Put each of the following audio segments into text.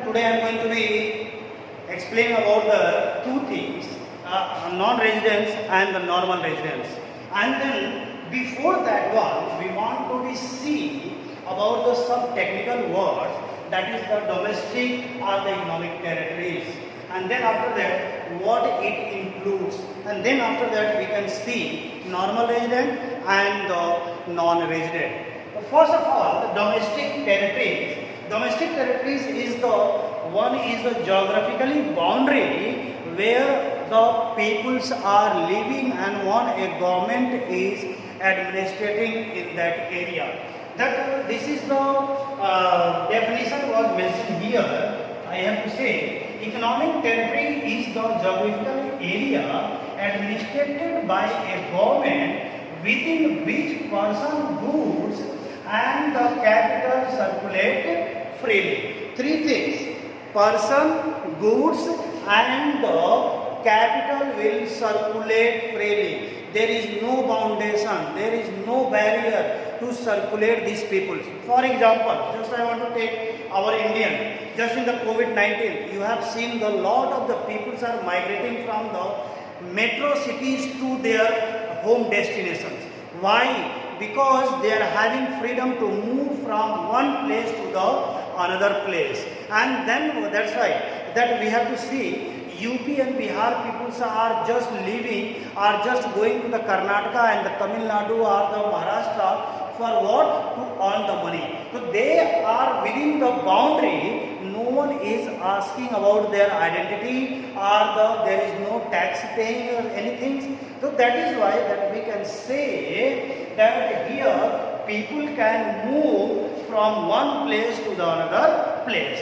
today I am going to be explain about the two things, non-residents and the normal residents. And then before that one, we want to be see about the some technical words, that is the domestic or the economic territories. And then after that, what it includes. And then after that, we can see normal resident and the non-resident. First of all, the domestic territories. Domestic territories is the one is the geographically boundary where the peoples are living and one a government is administrating in that area. That this is the definition was mentioned here. I have to say, economic territory is the geographical area administered by a government within which person, goods and the capital circulate freely. Three things: person, goods and the capital will circulate freely. There is no foundation, there is no barrier to circulate these people. For example, just I want to take our Indian. Just in the COVID-19, you have seen the lot of the peoples are migrating from the metro cities to their home destinations. Why? Because they are having freedom to move from one place to the another place. And then that's why that we have to see UP and Bihar peoples are just living, are just going to the Karnataka and the Tamil Nadu or the Maharashtra for what? To earn the money. So they are within the boundary. No one is asking about their identity or there is no tax paying or anything. So that is why that we can say that here people can move from one place to the another place.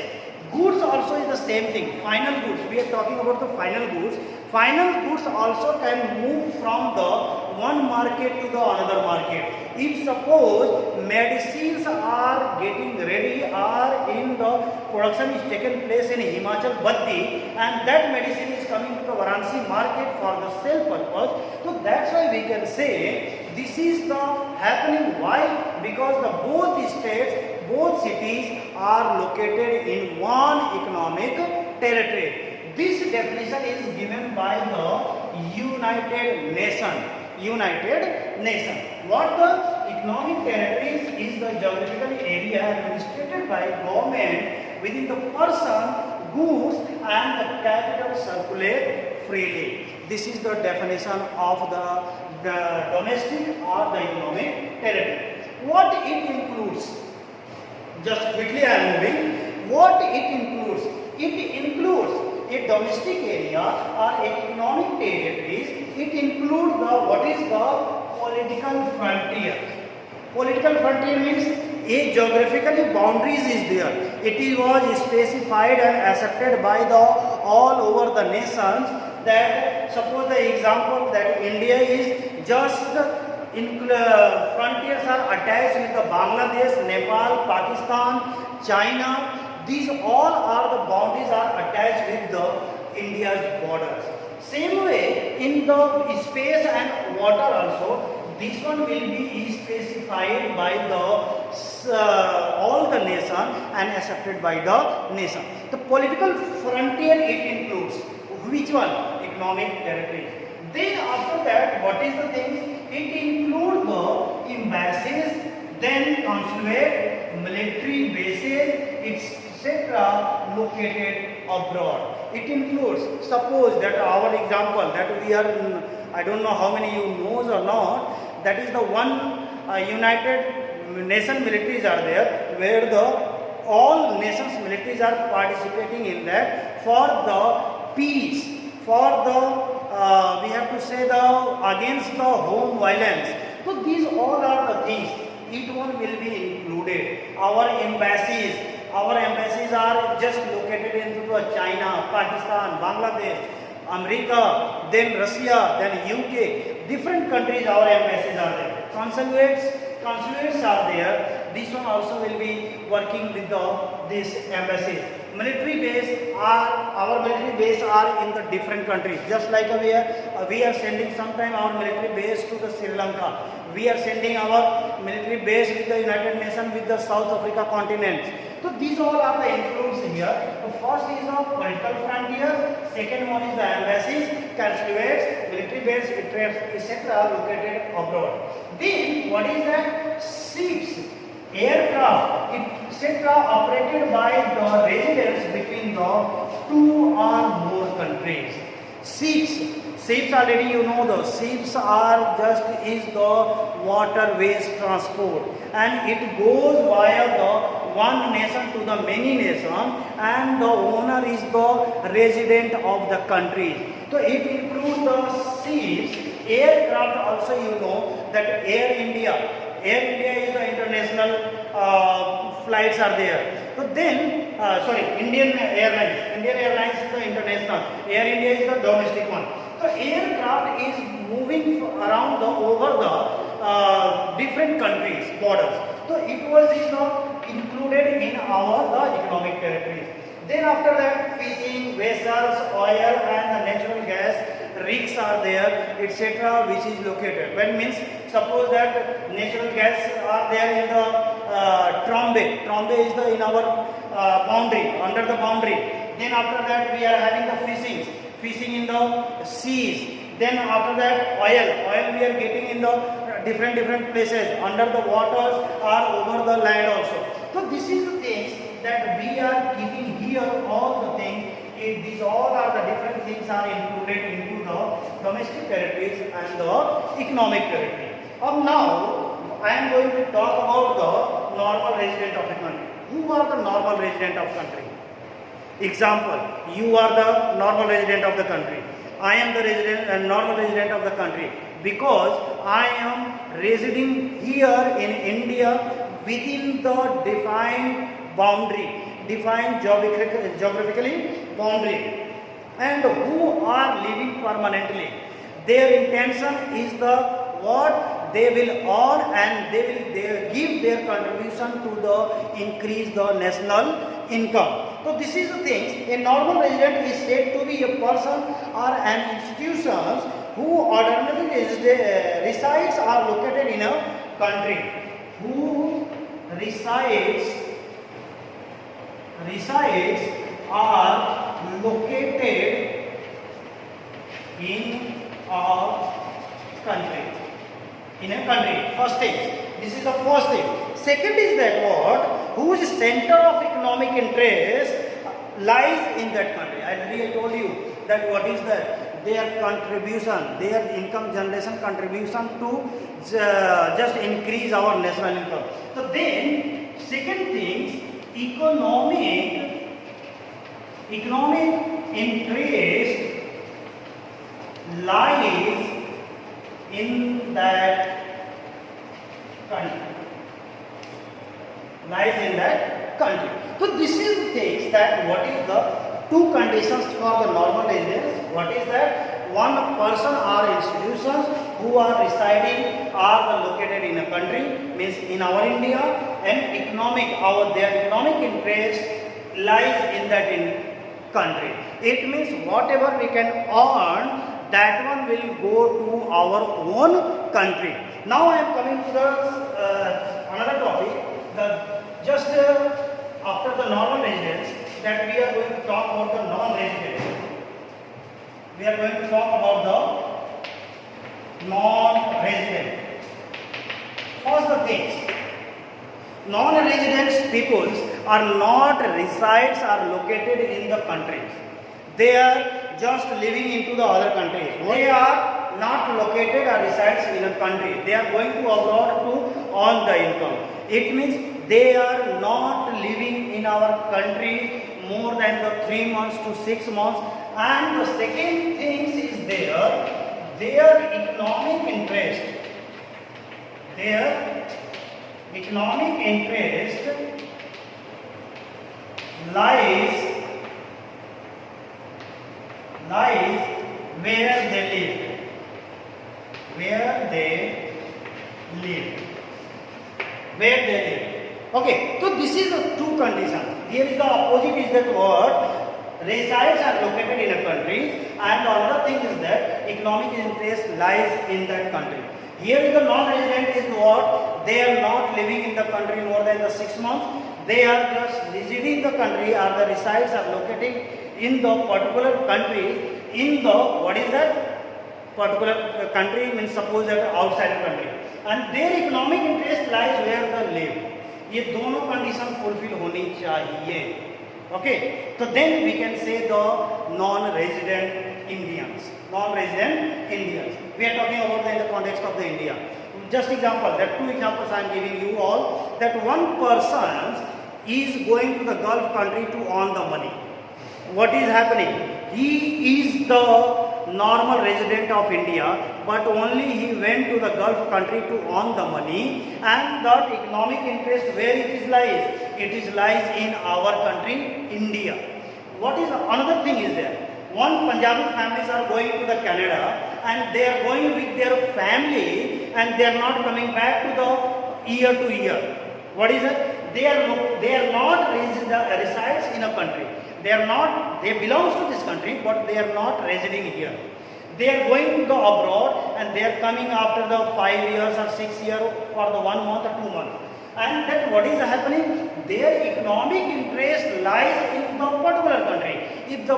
Goods also is the same thing. Final goods. We are talking about the final goods. Final goods also can move from the one market to the another market. If suppose medicines are getting ready or in the production is taken place in Himachal Baddi and that medicine is coming to the Varanasi market for the sale purpose, so that's why we can say this is the happening. Why? Because the both states, both cities are located in one economic territory. This definition is given by the United Nations. United Nations. What the economic territories is the geographical area administered by government within the person, goods and the capital circulate freely. This is the definition of the domestic or the economic territory. What it includes? Just quickly I am moving. What it includes? It includes a domestic area or economic territories. It includes the what is the political frontier. Political frontier means a geographically boundaries is there. It was specified and accepted by the all over the nations. That suppose the example that India is just frontiers are attached with the Bangladesh, Nepal, Pakistan, China. These all are the boundaries are attached with the India's borders. Same way in the space and water also, this one will be specified by the all the nation and accepted by the nation. The political frontier it includes which one? Economic territory. Then after that, what is the thing? It includes the embassies, then consulate, military bases, etc. located abroad. It includes, suppose that our example that we are, I don't know how many you knows or not, that is the one United Nations militaries are there, where the all nations militaries are participating in that for the peace, for the we have to say the against the home violence. So these all are the things. Each one will be included. Our embassies are just located into China, Pakistan, Bangladesh, America, then Russia, then UK. Different countries our embassies are there. Consulates are there. This one also will be working with this embassies. Military base our military base are in the different countries. Just like we are sending sometime our military base to the Sri Lanka. We are sending our military base with the United Nations with the South Africa continent. So these all are the influence here. The first is the political frontier, second one is the embassies, consulates, military base, etc. located abroad. Then what is that? Ships, aircraft, etc. operated by the residents between the two or more countries. Ships already you know, the ships are just is the waterways transport, and it goes via the one nation to the many nation, and the owner is the resident of the country. So it includes the ships, aircraft also you know that Air India is the international flights are there. So then, Indian Airlines is the international, Air India is the domestic one. So aircraft is moving around over the different countries, borders. So it was included in our economic territories. Then after that, fishing, vessels, oil and the natural gas rigs are there, etc., which is located. When means suppose that natural gas are there in the Trombay. Trombay is in our boundary, under the boundary. Then after that we are having the fishing in the seas. Then after that oil we are getting in the different places, under the waters or over the land also. So this is the things that we are keeping here, all the things. These all are the different things are included into the domestic territories and the economic territory. Now I am going to talk about the normal resident of a country. Who are the normal resident of country? Example, you are the normal resident of the country. I am the normal resident of the country because I am residing here in India within the defined boundary, defined geographically boundary, and who are living permanently. Their intention is what they will earn, and they will give their contribution to the increase the national income. So this is the thing. A normal resident is said to be a person or an institution who ordinarily resides or located in a country. Who resides are located in a country. First thing. This is the first thing. Second is that whose center of economic interest lies in that country. I already told you that what is that? Their contribution, their income generation contribution to just increase our national income. So then, second thing, economic interest lies in that country. So this is the things that what is the two conditions for the normal residents. What is that? One person or institutions who are residing or located in a country, means in our India, and their economic interest lies in that country. It means whatever we can earn, that one will go to our own country. Now I am coming to the another topic. After the normal residents, that we are going to talk about the non-residents. We are going to talk about the non-resident. First the things. Non-resident peoples are not resides or located in the countries. They are just living into the other countries. They are not located or resides in a country. They are going to abroad to earn the income. It means they are not living in our country more than the 3 months to 6 months. And the second thing is their economic interest. Their economic interest lies where they live. Okay, so this is the two conditions. Here is the opposite is that what resides are located in a country, and the other thing is that economic interest lies in that country. Here is the non-resident is what they are not living in the country more than the 6 months. they are just visiting the country, or the resides are locating in the particular country, in the, what is that? Particular country means suppose that outside the country, and their economic interest lies where they live. ये दोनों condition fulfil होनी चाहिए. Okay, so then we can say the non-resident Indians. Non-resident Indians. We are talking about in the context of the India. Just example, that two examples I am giving you all. That one person is going to the Gulf country to earn the money. What is happening? He is the normal resident of India, but only he went to the Gulf country to earn the money, and that economic interest where it is lies? It is lies in our country, India. What is another thing is there? One Punjabi families are going to the Canada, and they are going with their family, and they are not coming back to the year to year. What is it? They are not resides in a country. They belong to this country, but they are not residing here. They are going to go abroad, and they are coming after the 5 years or 6 years for the 1 month or 2 months. And that what is happening? Their economic interest lies in the particular country. If the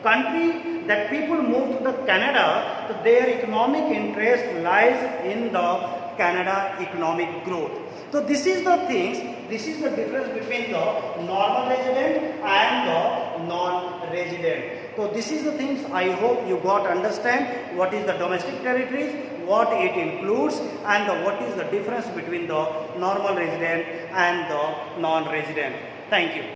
country that people move to the Canada, their economic interest lies in the Canada economic growth. So this is the things, this is the difference between the normal resident and the non-resident. So this is the things I hope you got understand what is the domestic territories, what it includes, and what is the difference between the normal resident and the non-resident. Thank you.